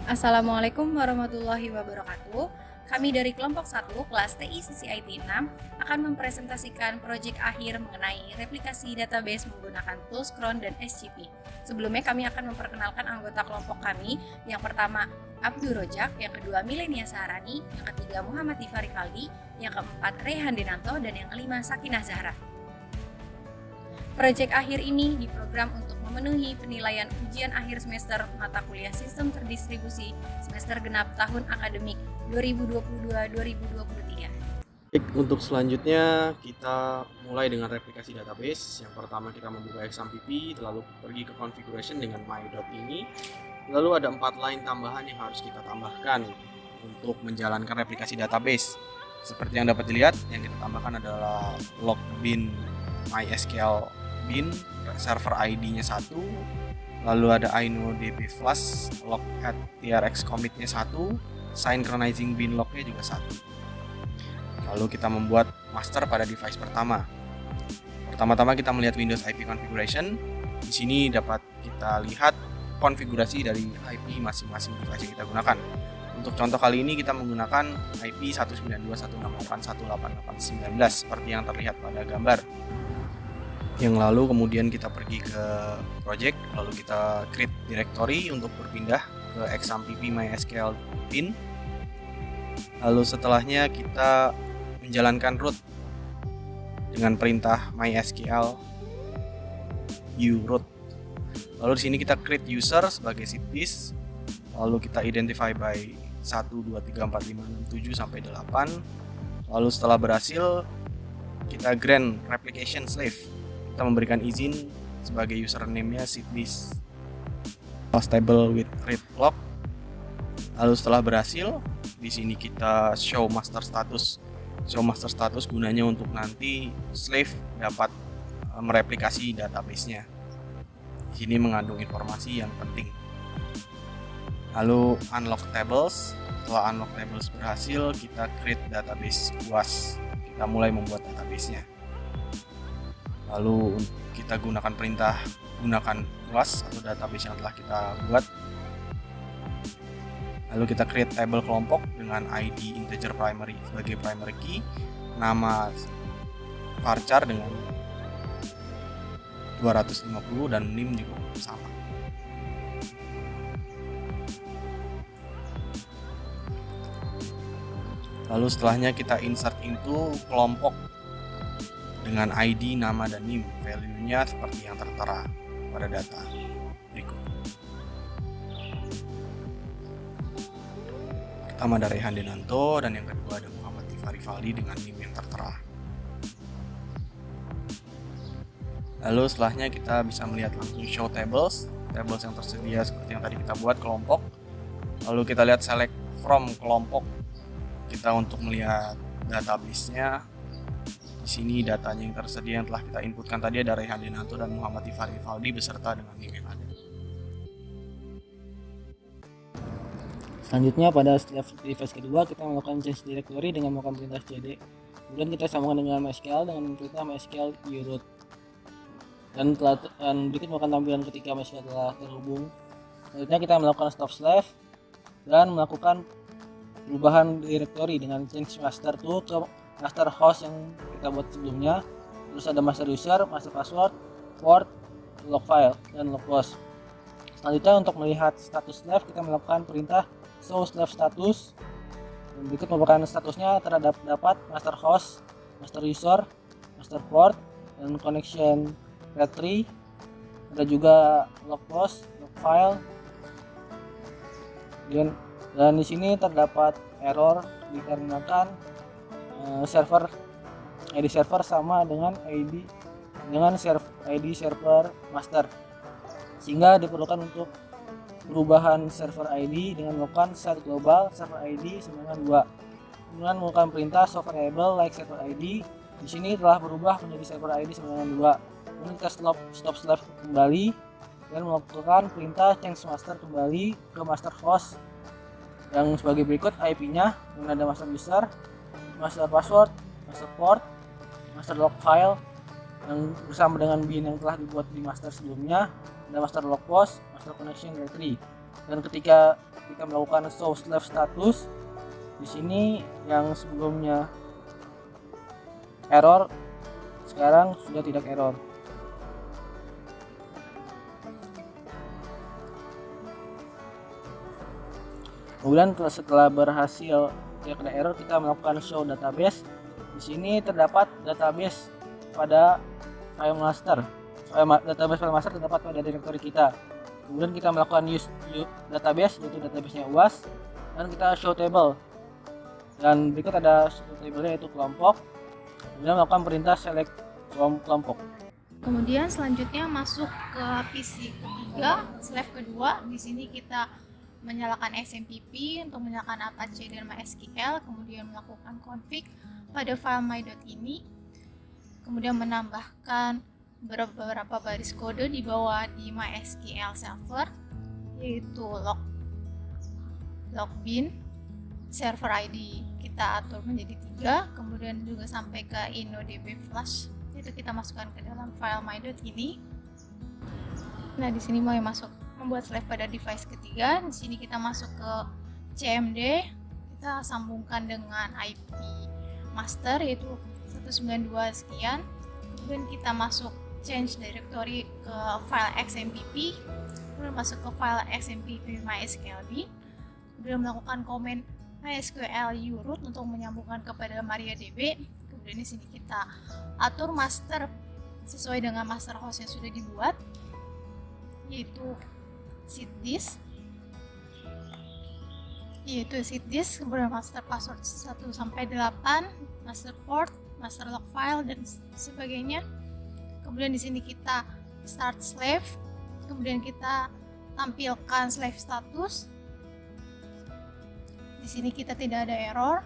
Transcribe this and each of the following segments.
Assalamualaikum warahmatullahi wabarakatuh. Kami dari kelompok 1 kelas TI CCIT 6 akan mempresentasikan proyek akhir mengenai replikasi database menggunakan tools cron dan SCP. Sebelumnya kami akan memperkenalkan anggota kelompok kami. Yang pertama Abdul Rojak, yang kedua Milenia Saharani, yang ketiga Muhammad Tifa Rivaldi, yang keempat Rehan Denanto, dan yang kelima Sakinah Zahra. Proyek akhir ini diprogram untuk memenuhi penilaian ujian akhir semester mata kuliah sistem terdistribusi semester genap tahun akademik 2022-2023. Baik, untuk selanjutnya kita mulai dengan replikasi database. Yang pertama kita membuka XAMPP, lalu pergi ke configuration dengan my.ini. Lalu ada 4 line tambahan yang harus kita tambahkan untuk menjalankan replikasi database. Seperti yang dapat dilihat, yang kita tambahkan adalah log bin MySQL bin, server ID-nya 1, lalu ada inodb flash, log at trx commit-nya 1, synchronizing bin log-nya juga 1. Lalu kita membuat master pada device pertama. Pertama-tama kita melihat Windows IP configuration. Di sini dapat kita lihat konfigurasi dari IP masing-masing device yang kita gunakan. Untuk contoh kali ini kita menggunakan IP 192.168.188.19 seperti yang terlihat pada gambar. Yang lalu kemudian kita pergi ke project, lalu kita create directory untuk berpindah ke XAMPP MySQL bin. Lalu setelahnya kita menjalankan root dengan perintah MySQL uroot. Lalu di sini kita create user sebagai seed disk. Lalu kita identify by 1 2 3 4 5 6 7 sampai 8. Lalu setelah berhasil kita grant replication slave. Kita memberikan izin sebagai username-nya seeddisk stable with read log. Lalu setelah berhasil, di sini kita show master status. Show master status gunanya untuk nanti slave dapat mereplikasi database-nya. Di sini mengandung informasi yang penting. Lalu unlock tables. Setelah unlock tables berhasil, kita create database UAS. Kita mulai membuat database-nya. Lalu kita gunakan perintah gunakan UAS atau database yang telah kita buat. Lalu kita create table kelompok dengan ID integer primary sebagai primary key, nama varchar dengan 250 dan NIM juga sama. Lalu setelahnya kita insert into kelompok dengan ID, nama, dan NIM. Value-nya seperti yang tertera pada data berikut. Pertama ada Rehan Denanto dan yang kedua ada Muhammad Tifa Rivaldi dengan NIM yang tertera. Lalu setelahnya kita bisa melihat langsung show tables yang tersedia seperti yang tadi kita buat kelompok. Lalu kita lihat select from kelompok kita untuk melihat database-nya. Di sini datanya yang tersedia yang telah kita inputkan tadi ada Rehan Denanto dan Muhammad Tifa Rivaldi beserta dengan NIM yang ada. Selanjutnya pada device kedua kita melakukan change directory dengan melakukan perintah cd. Kemudian kita sambungkan dengan MySQL dengan perintah MySQL uroot. Dan berikut melakukan tampilan ketika MySQL telah terhubung. Selanjutnya kita melakukan stop slash dan melakukan perubahan directory dengan change master to ke master host yang kita buat sebelumnya. Terus ada master user, master password, port, log file, dan log post. Selanjutnya untuk melihat status slave kita melakukan perintah show slave status. Dan berikut merupakan statusnya terhadap master host, master user, master port, dan connection tree. Ada juga log post, log file. Dan di sini terdapat error dikarenakan ID server sama dengan ID server master, sehingga diperlukan untuk perubahan server ID dengan melakukan set global server ID sama dengan 2. Kemudian melakukan perintah show variable like server ID. Di sini telah berubah menjadi server ID sama dengan 2. Kemudian kita stop slash kembali dan melakukan perintah change master kembali ke master host yang sebagai berikut IP-nya. Kemudian ada master user, master password, master port, master log file yang bersama dengan bin yang telah dibuat di master sebelumnya, ada master log post, master connection directory. Dan ketika kita melakukan show slave status, di sini yang sebelumnya error sekarang sudah tidak error. Kemudian setelah berhasil tidak ada error, kita melakukan show database. Di sini terdapat database pada file master. Database file master terdapat pada direktori kita. Kemudian kita melakukan use database, yaitu database-nya UAS, dan kita show table. Dan berikut ada show table-nya, yaitu kelompok. Kemudian melakukan perintah select from kelompok. Kemudian selanjutnya masuk ke PC ketiga, slave kedua. Di sini kita menyalakan XMPP untuk menyalakan Apache dan MySQL, kemudian melakukan config pada file my.ini, kemudian menambahkan beberapa baris kode di bawah di MySQL server, yaitu login, server ID kita atur menjadi 3, kemudian juga sampai ke InnoDB flash, itu kita masukkan ke dalam file my.ini. Nah, di sini mulai masuk membuat slave pada device ketiga. Di sini kita masuk ke CMD, kita sambungkan dengan IP master yaitu 192 sekian. Kemudian kita masuk change directory ke file XMPP, kemudian masuk ke file XMPP MySQL bin, kemudian melakukan comment MySQL uroot untuk menyambungkan kepada MariaDB. Kemudian di sini kita atur master sesuai dengan master host yang sudah dibuat, yaitu seatdisk, kemudian master password 1 sampai 8, master port, master log file dan sebagainya. Kemudian di sini kita start slave, kemudian kita tampilkan slave status. Di sini kita tidak ada error,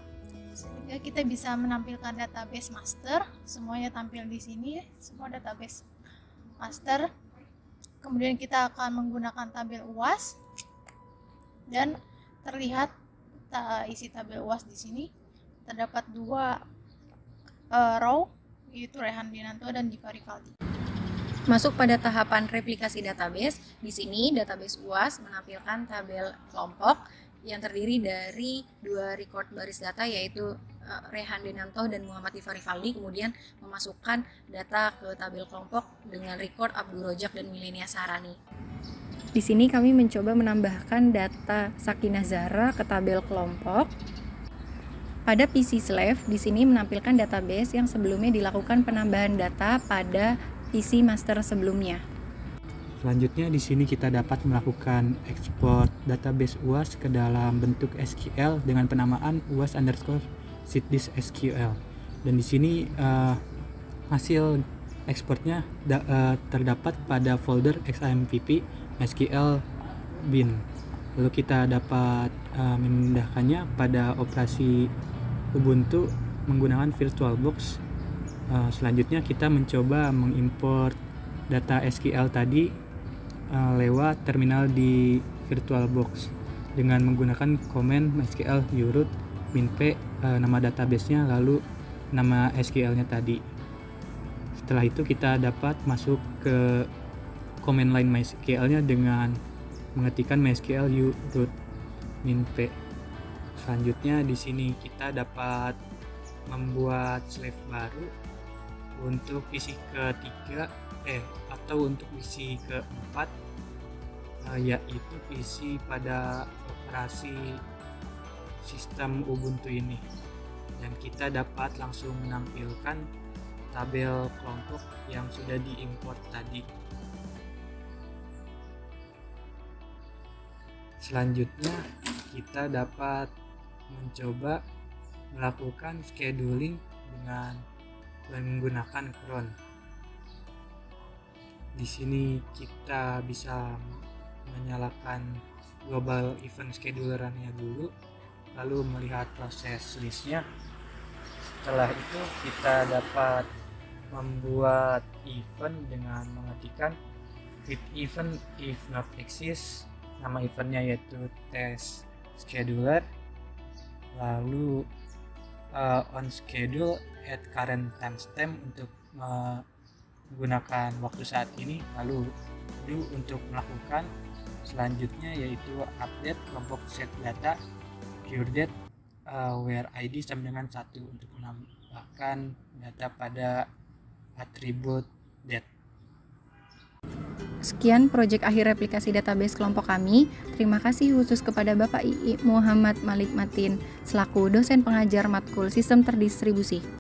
sehingga kita bisa menampilkan database master. Semuanya tampil di sini, semua database master. Kemudian kita akan menggunakan tabel UAS dan terlihat isi tabel UAS di sini terdapat 2 row, yaitu Rehan Dinanto dan Diva Rivaldi. Masuk pada tahapan replikasi database. Di sini database UAS menampilkan tabel kelompok yang terdiri dari 2 record baris data, yaitu Rehan Dinanto dan Muhammad Diva Rivaldi, kemudian memasukkan data ke tabel kelompok dengan record Abdul Rojak dan Milenia Sarani. Di sini kami mencoba menambahkan data Sakinah Zahra ke tabel kelompok. Pada PC slave, di sini menampilkan database yang sebelumnya dilakukan penambahan data pada PC master sebelumnya. Selanjutnya di sini kita dapat melakukan ekspor database UAS ke dalam bentuk SQL dengan penamaan UAS_seatdisk SQL. Dan di sini hasil ekspornya terdapat pada folder XAMPP SQL bin. Lalu kita dapat memindahkannya pada operasi Ubuntu menggunakan VirtualBox. Selanjutnya kita mencoba mengimport data SQL tadi lewat terminal di VirtualBox dengan menggunakan command MySQL uroot -p nama databasenya lalu nama SQL-nya tadi. Setelah itu kita dapat masuk ke command line MySQL-nya dengan mengetikkan MySQL uroot -p. Selanjutnya di sini kita dapat membuat slave baru untuk PC ketiga atau untuk PC keempat, yaitu PC pada operasi sistem Ubuntu ini, dan kita dapat langsung menampilkan tabel kelompok yang sudah diimport tadi. Selanjutnya kita dapat mencoba melakukan scheduling dengan menggunakan cron. Di sini kita bisa menyalakan global event scheduler-nya dulu, lalu melihat proses listnya. Setelah itu kita dapat membuat event dengan mengetikkan with event if not exist, nama eventnya yaitu test scheduler, lalu on schedule at current timestamp untuk menggunakan waktu saat ini, lalu do untuk melakukan selanjutnya yaitu update kelompok set data pure date where ID sama dengan 1 untuk menambahkan data pada atribut date. Sekian proyek akhir replikasi database kelompok kami. Terima kasih khusus kepada Bapak II Muhammad Malik Matin selaku dosen pengajar matkul sistem terdistribusi.